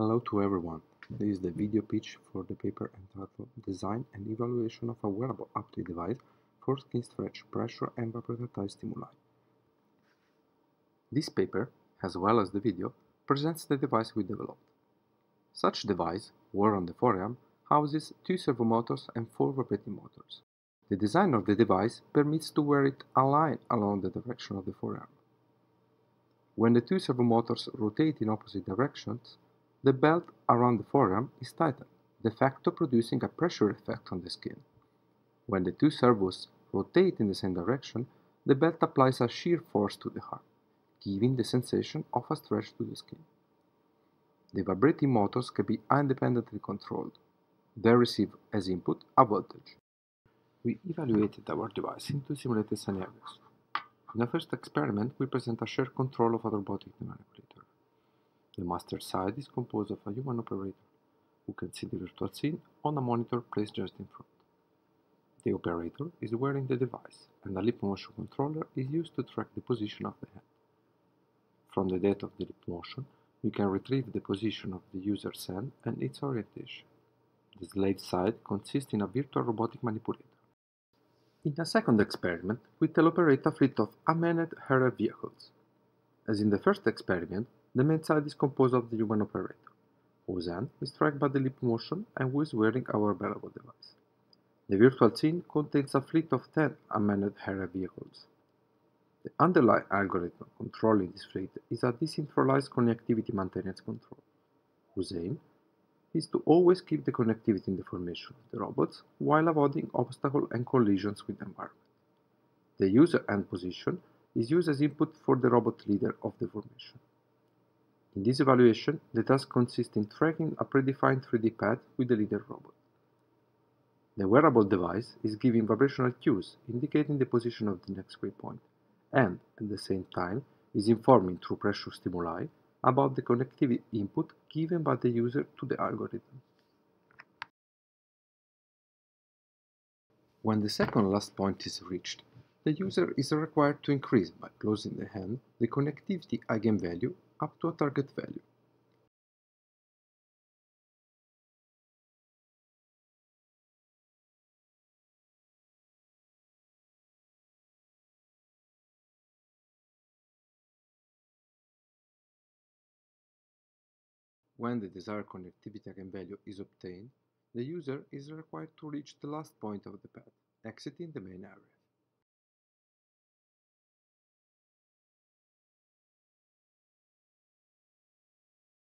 Hello to everyone. This is the video pitch for the paper entitled Design and Evaluation of a Wearable Haptic Device for Skin Stretch, Pressure and Vibrotactile Stimuli. This paper, as well as the video, presents the device we developed. Such device, worn on the forearm, houses 2 servo motors and 4 rotating motors. The design of the device permits to wear it aligned along the direction of the forearm. When the 2 servo motors rotate in opposite directions, the belt around the forearm is tightened, de facto producing a pressure effect on the skin. When the 2 servos rotate in the same direction, the belt applies a shear force to the arm, giving the sensation of a stretch to the skin. The vibrating motors can be independently controlled. They receive as input a voltage. We evaluated our device in 2 simulated scenarios. In the first experiment, we present a shear control of a robotic manipulator. The master side is composed of a human operator, who can see the virtual scene on a monitor placed just in front. The operator is wearing the device, and a lip motion controller is used to track the position of the hand. From the data of the lip motion, we can retrieve the position of the user's hand and its orientation. The slave side consists in a virtual robotic manipulator. In a second experiment, we teleoperate a fleet of unmanned aerial vehicles. As in the first experiment, the main side is composed of the human operator, whose hand is tracked by the lip motion and who is wearing our wearable device. The virtual scene contains a fleet of 10 unmanned aerial vehicles. The underlying algorithm controlling this fleet is a decentralized connectivity maintenance control, whose aim is to always keep the connectivity in the formation of the robots while avoiding obstacles and collisions with the environment. The user hand position is used as input for the robot leader of the formation. In this evaluation, the task consists in tracking a predefined 3D path with the leader robot. The wearable device is giving vibrational cues indicating the position of the next waypoint, and, at the same time, is informing through pressure stimuli about the connectivity input given by the user to the algorithm. When the second last point is reached, the user is required to increase, by closing the hand, the connectivity eigenvalue up to a target value. When the desired connectivity eigenvalue is obtained, the user is required to reach the last point of the path, exiting the main area.